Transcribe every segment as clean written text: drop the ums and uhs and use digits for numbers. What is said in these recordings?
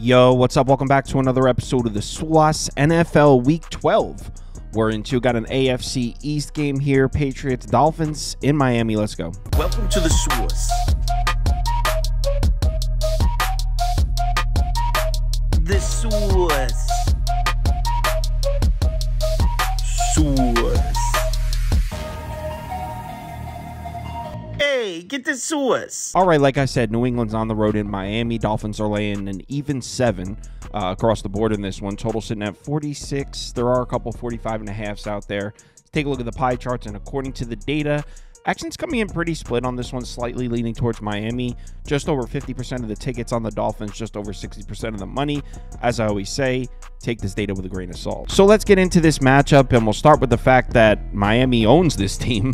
Yo, what's up? Welcome back to another episode of the SWAS NFL Week 12. We're into got an AFC East game here. Patriots, Dolphins in Miami. Let's go. Welcome to the SWAS. The SWAS. SWAS. Hey, get the SWAS. All right, like I said, New England's on the road in Miami. Dolphins are laying an even 7 across the board in this one. Total sitting at 46. There are a couple 45.5s out there. Let's take a look at the pie charts, and according to the data, action's coming in pretty split on this one, slightly leaning towards Miami. Just over 50% of the tickets on the Dolphins, just over 60% of the money. As I always say, take this data with a grain of salt. So let's get into this matchup, and we'll start with the fact that Miami owns this team.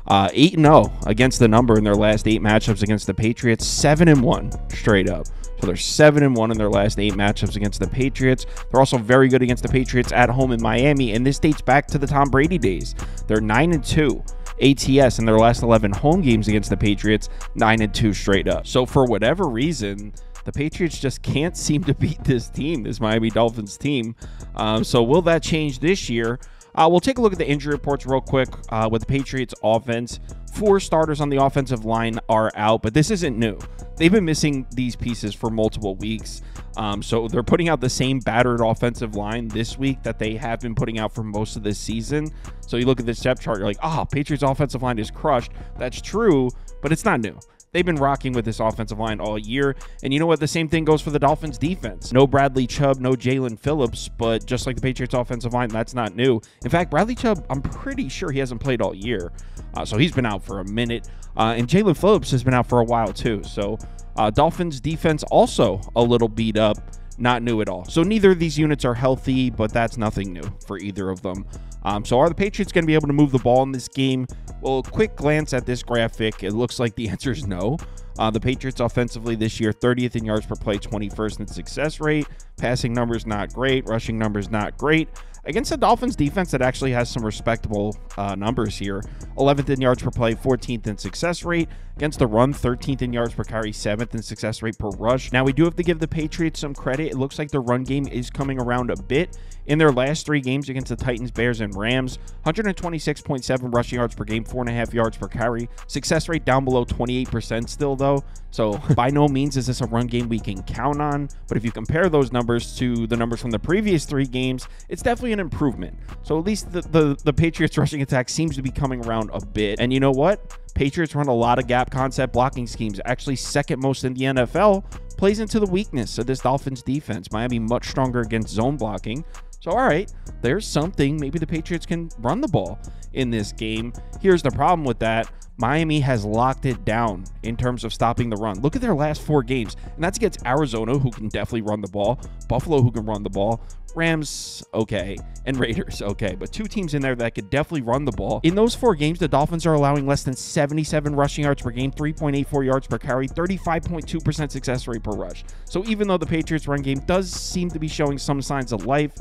8-0 against the number in their last 8 matchups against the Patriots. 7-1 straight up. So they're 7-1 in their last 8 matchups against the Patriots. They're also very good against the Patriots at home in Miami, and this dates back to the Tom Brady days. They're 9-2 ATS in their last 11 home games against the Patriots, 9-2 straight up. So for whatever reason, the Patriots just can't seem to beat this team, this Miami Dolphins team. So will that change this year? We'll take a look at the injury reports real quick with the Patriots offense. 4 starters on the offensive line are out, but this isn't new. They've been missing these pieces for multiple weeks. So they're putting out the same battered offensive line this week that they have been putting out for most of this season. So you look at this depth chart, you're like, oh, Patriots offensive line is crushed. That's true, but it's not new. They've been rocking with this offensive line all year. And you know what? The same thing goes for the Dolphins defense. No Bradley Chubb, no Jalen Phillips, but just like the Patriots offensive line, that's not new. In fact, Bradley Chubb, I'm pretty sure he hasn't played all year. So he's been out for a minute. And Jalen Phillips has been out for a while too. So Dolphins defense also a little beat up. Not new at all. So neither of these units are healthy, but that's nothing new for either of them. So are the Patriots going to be able to move the ball in this game? Well, a quick glance at this graphic, it looks like the answer is no. The Patriots offensively this year, 30th in yards per play, 21st in success rate. Passing numbers not great. Rushing numbers not great. Against the Dolphins defense that actually has some respectable numbers here. 11th in yards per play, 14th in success rate. Against the run, 13th in yards per carry, 7th in success rate per rush. Now, we do have to give the Patriots some credit. It looks like the run game is coming around a bit. In their last 3 games against the Titans, Bears, and Rams, 126.7 rushing yards per game, 4.5 yards per carry. Success rate down below 28% still, though. So by no means is this a run game we can count on. But if you compare those numbers to the numbers from the previous 3 games, it's definitely an improvement. So at least the Patriots rushing attack seems to be coming around a bit. And you know what? Patriots run a lot of gap concept blocking schemes, actually second most in the NFL. Plays into the weakness of this Dolphins defense. Miami much stronger against zone blocking. So, all right, there's something. Maybe the Patriots can run the ball in this game. Here's the problem with that. Miami has locked it down in terms of stopping the run. Look at their last 4 games, and that's against Arizona, who can definitely run the ball, Buffalo, who can run the ball, Rams, okay, and Raiders, okay, but 2 teams in there that could definitely run the ball. In those 4 games, the Dolphins are allowing less than 77 rushing yards per game, 3.84 yards per carry, 35.2% success rate per rush. So even though the Patriots run game does seem to be showing some signs of life,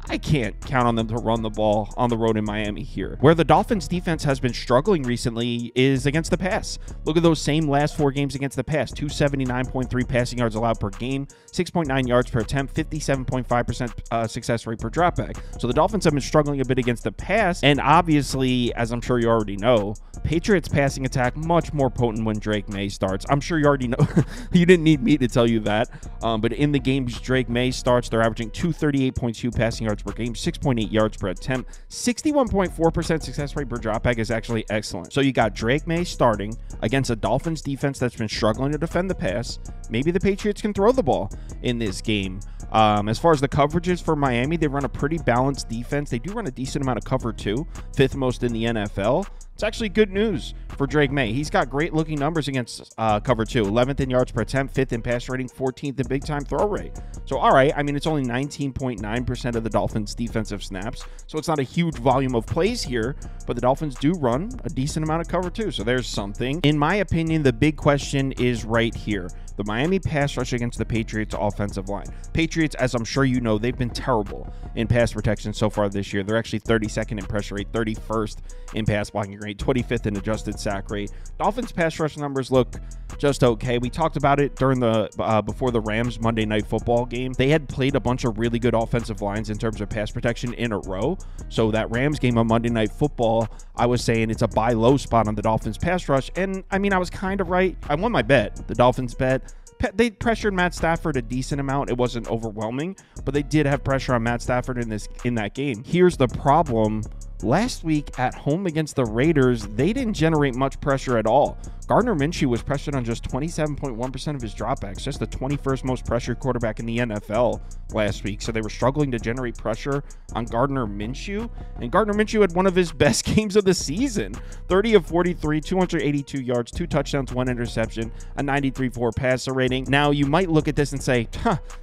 I can't count on them to run the ball on the road in Miami here. Where the Dolphins defense has been struggling recently is against the pass. Look at those same last 4 games against the pass. 279.3 passing yards allowed per game, 6.9 yards per attempt, 57.5% success rate per dropback. So the Dolphins have been struggling a bit against the pass. And obviously, as I'm sure you already know, Patriots passing attack much more potent when Drake Maye starts. I'm sure you already know. You didn't need me to tell you that. But in the games Drake Maye starts, they're averaging 238.2 passing yards per game, 6.8 yards per attempt, 61.4% success rate per dropback is actually excellent. So you got Drake Maye starting against a Dolphins defense that's been struggling to defend the pass. Maybe the Patriots can throw the ball in this game. As far as the coverages for Miami, they run a pretty balanced defense. They do run a decent amount of cover too, 5th most in the NFL. It's actually good news for Drake Maye. He's got great looking numbers against cover 2. 11th in yards per attempt, 5th in pass rating, 14th in big time throw rate. So, all right, I mean, it's only 19.9% of the Dolphins defensive snaps. So it's not a huge volume of plays here, but the Dolphins do run a decent amount of cover 2. So there's something. In my opinion, the big question is right here. The Miami pass rush against the Patriots offensive line. Patriots, as I'm sure you know, they've been terrible in pass protection so far this year. They're actually 32nd in pressure rate, 31st in pass blocking rate, 25th in adjusted sack rate. Dolphins pass rush numbers look just okay. We talked about it during the before the Rams Monday Night Football game. They had played a bunch of really good offensive lines in terms of pass protection in a row. So that Rams game on Monday Night Football, I was saying it's a buy low spot on the Dolphins pass rush. And I mean, I was kind of right. I won my bet, the Dolphins bet. They pressured Matt Stafford a decent amount. It wasn't overwhelming, but they did have pressure on Matt Stafford in that game. Here's the problem. Last week at home against the Raiders, they didn't generate much pressure at all. Gardner Minshew was pressured on just 27.1% of his dropbacks, just the 21st most pressured quarterback in the NFL last week. So they were struggling to generate pressure on Gardner Minshew. And Gardner Minshew had one of his best games of the season. 30 of 43, 282 yards, 2 touchdowns, 1 interception, a 93.4 passer rating. Now, you might look at this and say,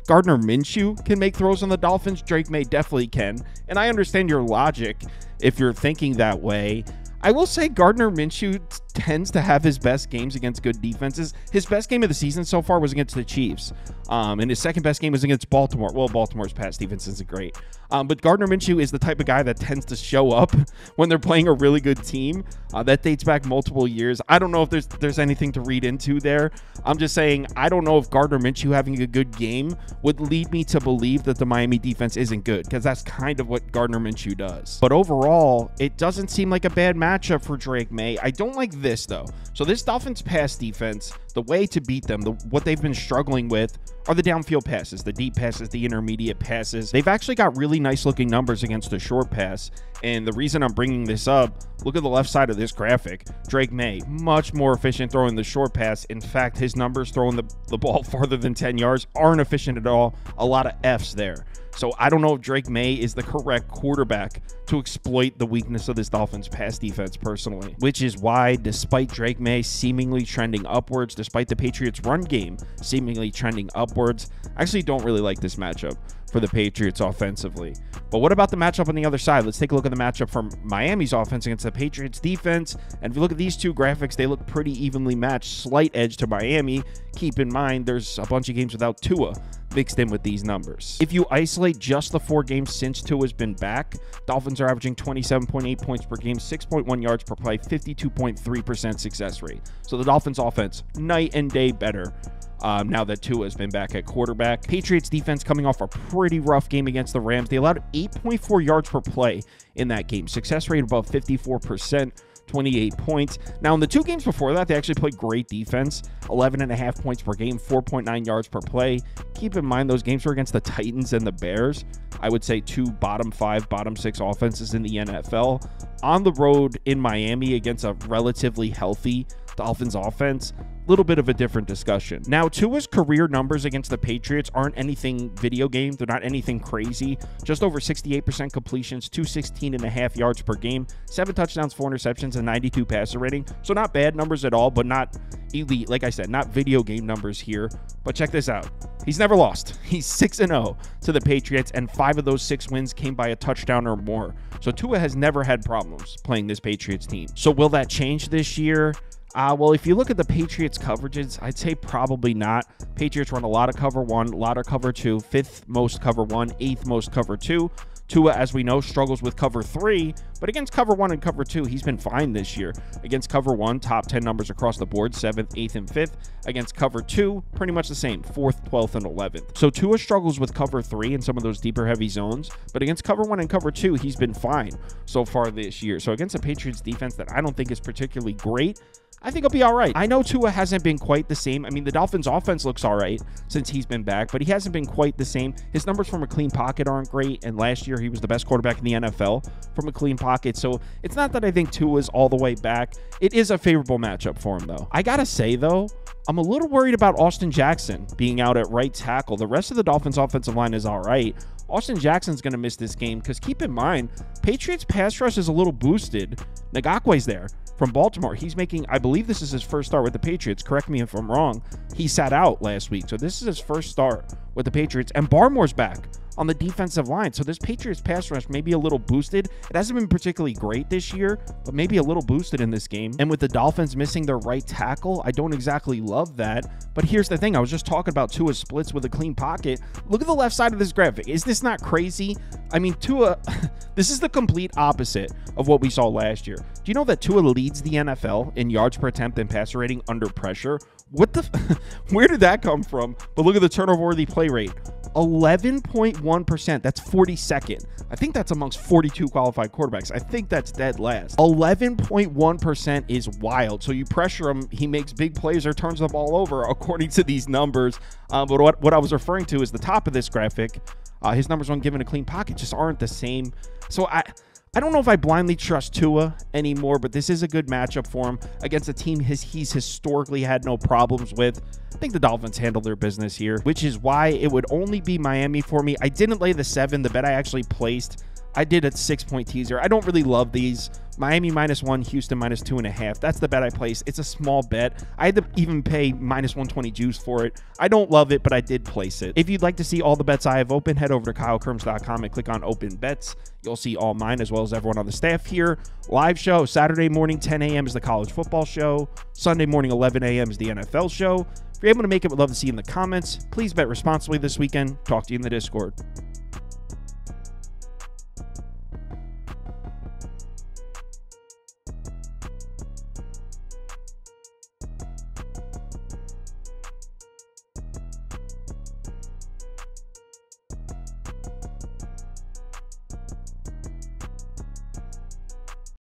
Gardner Minshew can make throws on the Dolphins? Drake Maye definitely can. And I understand your logic if you're thinking that way. I will say Gardner Minshew tends to have his best games against good defenses. His best game of the season so far was against the Chiefs. And his second best game was against Baltimore. Well, Baltimore's pass defense isn't great. But Gardner Minshew is the type of guy that tends to show up when they're playing a really good team. That dates back multiple years. I don't know if there's anything to read into there. I'm just saying I don't know if Gardner Minshew having a good game would lead me to believe that the Miami defense isn't good, because that's kind of what Gardner Minshew does. But overall, it doesn't seem like a bad matchup for Drake Maye. I don't like this, though. So this Dolphins pass defense, the way to beat them, what they've been struggling with are the downfield passes, the deep passes, the intermediate passes. They've actually got really nice looking numbers against the short pass. And the reason I'm bringing this up, look at the left side of this graphic. Drake Maye, much more efficient throwing the short pass. In fact, his numbers throwing the ball farther than 10 yards aren't efficient at all. A lot of F's there. So I don't know if Drake Maye is the correct quarterback to exploit the weakness of this Dolphins pass defense personally, which is why, despite Drake Maye seemingly trending upwards, despite the Patriots run game seemingly trending upwards, I actually don't really like this matchup for the Patriots offensively. But what about the matchup on the other side? Let's take a look at the matchup from Miami's offense against the Patriots defense. And if you look at these two graphics, they look pretty evenly matched, slight edge to Miami. Keep in mind, there's a bunch of games without Tua mixed in with these numbers. If you isolate just the 4 games since Tua's been back, Dolphins are averaging 27.8 points per game, 6.1 yards per play, 52.3% success rate. So the Dolphins offense, night and day better now that Tua has been back at quarterback. Patriots defense coming off a pretty rough game against the Rams. They allowed 8.4 yards per play in that game. Success rate above 54%. 28 points. Now, in the 2 games before that, they actually played great defense, 11.5 points per game, 4.9 yards per play. Keep in mind, those games were against the Titans and the Bears. I would say 2 bottom 5, bottom 6 offenses in the NFL. On the road in Miami against a relatively healthy Dolphins offense, little bit of a different discussion. Now, Tua's career numbers against the Patriots aren't anything video game. They're not anything crazy. Just over 68% completions, 216.5 yards per game, 7 touchdowns, 4 interceptions, and 92 passer rating. So not bad numbers at all, but not elite. Like I said, not video game numbers here. But check this out. He's never lost. He's 6-0 to the Patriots, and 5 of those 6 wins came by a touchdown or more. So Tua has never had problems playing this Patriots team. So will that change this year? Well, if you look at the Patriots coverages, I'd say probably not. Patriots run a lot of cover 1, a lot of cover 2, 5th most cover 1, 8th most cover 2. Tua, as we know, struggles with cover 3, but against cover 1 and cover 2, he's been fine this year. Against cover 1, top 10 numbers across the board, 7th, 8th, and 5th. Against cover 2, pretty much the same, 4th, 12th, and 11th. So Tua struggles with cover 3 in some of those deeper, heavy zones, but against cover 1 and cover 2, he's been fine so far this year. So against a Patriots defense that I don't think is particularly great, I think he'll be all right. I know Tua hasn't been quite the same. I mean, the Dolphins offense looks all right since he's been back, but he hasn't been quite the same. His numbers from a clean pocket aren't great, and last year he was the best quarterback in the NFL from a clean pocket. So it's not that I think Tua's all the way back. It is a favorable matchup for him, though. I gotta say, though, I'm a little worried about Austin Jackson being out at right tackle. The rest of the Dolphins offensive line is all right. Austin Jackson's going to miss this game because keep in mind, Patriots pass rush is a little boosted. Ngakwe's there from Baltimore. He's making, I believe this is his first start with the Patriots. Correct me if I'm wrong. He sat out last week, so this is his first start with the Patriots. And Barmore's back on the defensive line. So this Patriots pass rush may be a little boosted. It hasn't been particularly great this year, but maybe a little boosted in this game. And with the Dolphins missing their right tackle, I don't exactly love that. But here's the thing. I was just talking about Tua's splits with a clean pocket. Look at the left side of this graphic. Is this not crazy? I mean, Tua, this is the complete opposite of what we saw last year. Do you know that Tua leads the NFL in yards per attempt and passer rating under pressure? What the, where did that come from? But look at the turnover-worthy play rate. 11.1%. That's 42nd. I think that's amongst 42 qualified quarterbacks. I think that's dead last. 11.1% is wild. So you pressure him, he makes big plays or turns the ball over, according to these numbers. But what I was referring to is the top of this graphic. His numbers when given a clean pocket just aren't the same. So I don't know if I blindly trust Tua anymore, but this is a good matchup for him against a team he's historically had no problems with. I think the Dolphins handle their business here, which is why it would only be Miami for me. I didn't lay the 7. The bet I actually placed, I did a 6-point teaser. I don't really love these. Miami -1, Houston -2.5. That's the bet I placed. It's a small bet. I had to even pay -120 juice for it. I don't love it, but I did place it. If you'd like to see all the bets I have open, head over to KyleKirms.com and click on open bets. You'll see all mine as well as everyone on the staff here. Live show, Saturday morning, 10 a.m. is the college football show. Sunday morning, 11 a.m. is the NFL show. If you're able to make it, we'd love to see you in the comments. Please bet responsibly this weekend. Talk to you in the Discord.